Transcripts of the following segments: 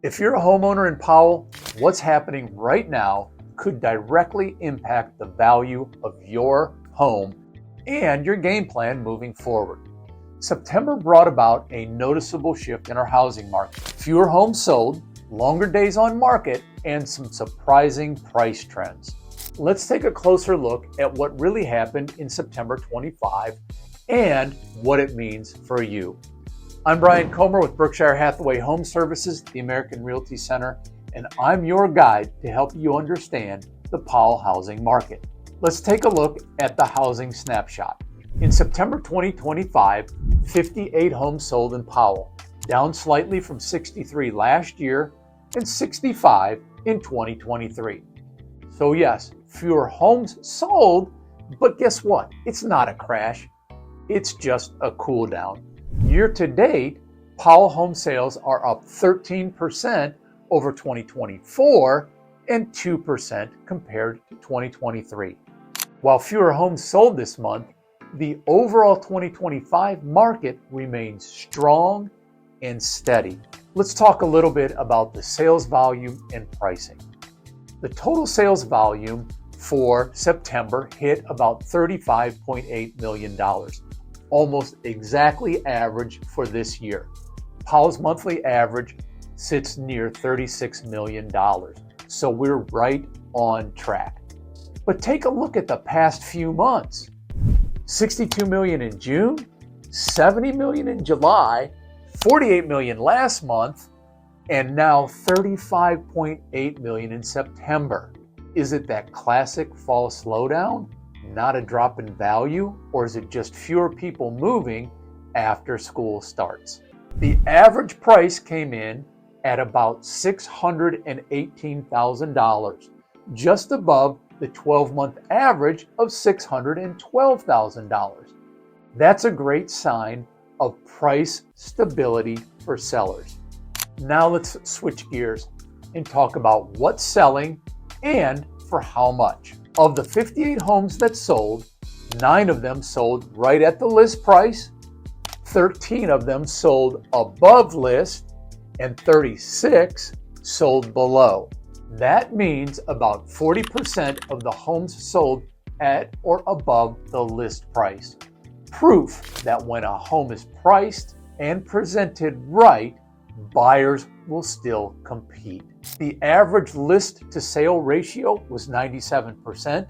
If you're a homeowner in Powell, what's happening right now could directly impact the value of your home and your game plan moving forward. September brought about a noticeable shift in our housing market. Fewer homes sold, longer days on market, and some surprising price trends. Let's take a closer look at what really happened in September 25 and what it means for you. I'm Brian Comer with Berkshire Hathaway Home Services, the American Realty Center, and I'm your guide to help you understand the Powell housing market. Let's take a look at the housing snapshot. In September 2025, 58 homes sold in Powell, down slightly from 63 last year and 65 in 2023. So yes, fewer homes sold, but guess what? It's not a crash. It's just a cool down. Year to date, Powell home sales are up 13% over 2024 and 2% compared to 2023. While fewer homes sold this month, the overall 2025 market remains strong and steady. Let's talk a little bit about the sales volume and pricing. The total sales volume for September hit about $35.8 million. Almost exactly average for this year. Powell's monthly average sits near $36 million, so we're right on track. But take a look at the past few months. $62 million in June, $70 million in July, $48 million last month, and now $35.8 million in September. Is it that classic fall slowdown? Not a drop in value, or is it just fewer people moving after school starts? The average price came in at about $618,000, just above the 12-month average of $612,000. That's a great sign of price stability for sellers. Now let's switch gears and talk about what's selling and for how much. Of the 58 homes that sold, 9 of them sold right at the list price, 13 of them sold above list, and 36 sold below. That means about 40% of the homes sold at or above the list price. Proof that when a home is priced and presented right, buyers will still compete. The average list to sale ratio was 97%.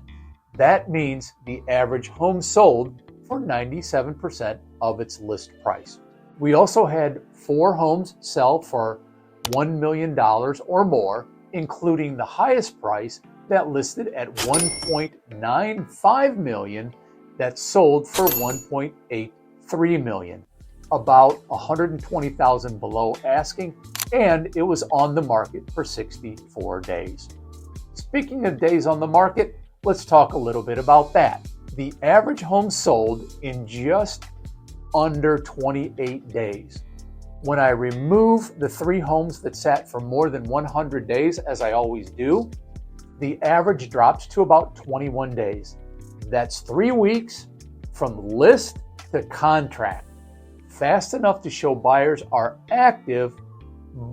That means the average home sold for 97% of its list price. We also had 4 homes sell for $1 million or more, including the highest price that listed at $1.95 million that sold for $1.83 million. About $120,000 below asking, and it was on the market for 64 days. Speaking of days on the market, let's talk a little bit about that. The average home sold in just under 28 days. When I remove the 3 homes that sat for more than 100 days, as I always do, the average drops to about 21 days. That's 3 weeks from list to contract. Fast enough to show buyers are active,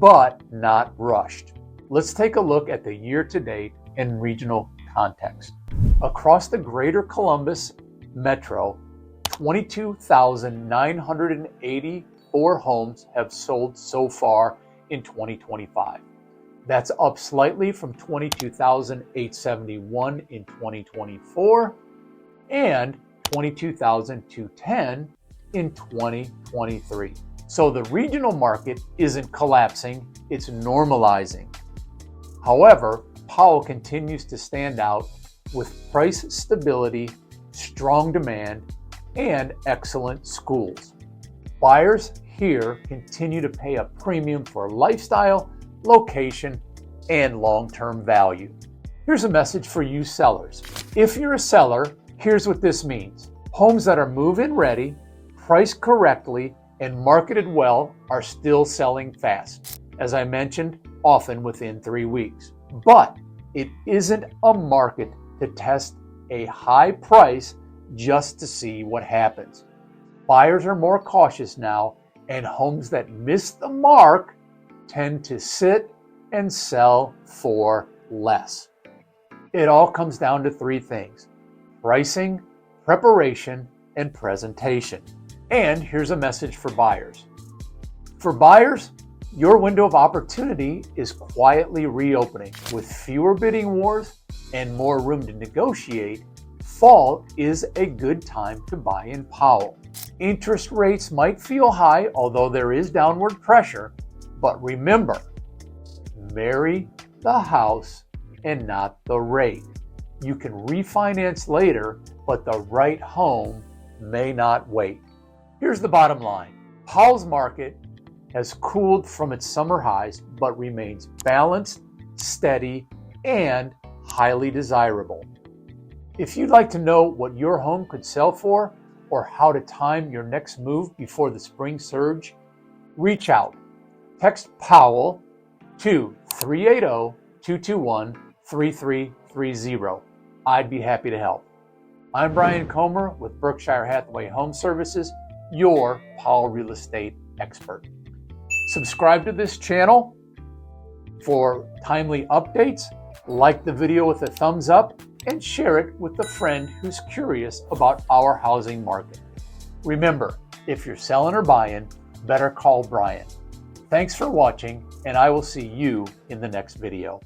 but not rushed. Let's take a look at the year-to-date in regional context. Across the greater Columbus metro, 22,984 homes have sold so far in 2025. That's up slightly from 22,871 in 2024 and 22,210 in 2023. So the regional market isn't collapsing, it's normalizing. However, Powell continues to stand out with price stability, strong demand, and excellent schools. Buyers here continue to pay a premium for lifestyle, location, and long-term value. Here's a message for you sellers. If you're a seller, here's what this means. Homes that are move-in ready, priced correctly, and marketed well are still selling fast. As I mentioned, often within 3 weeks. But it isn't a market to test a high price just to see what happens. Buyers are more cautious now, and homes that miss the mark tend to sit and sell for less. It all comes down to three things: pricing, preparation, and presentation. And here's a message for buyers. For buyers, your window of opportunity is quietly reopening. With fewer bidding wars and more room to negotiate, fall is a good time to buy in Powell. Interest rates might feel high, although there is downward pressure, but remember, marry the house and not the rate. You can refinance later, but the right home may not wait. Here's the bottom line. Powell's market has cooled from its summer highs, but remains balanced, steady, and highly desirable. If you'd like to know what your home could sell for or how to time your next move before the spring surge, reach out. Text Powell to 380-221-3330. I'd be happy to help. I'm Brian Comer with Berkshire Hathaway Home Services, your Powell real estate expert. Subscribe to this channel for timely updates, like the video with a thumbs up, and share it with a friend who's curious about our housing market. Remember, if you're selling or buying, better call Brian. Thanks for watching, and I will see you in the next video.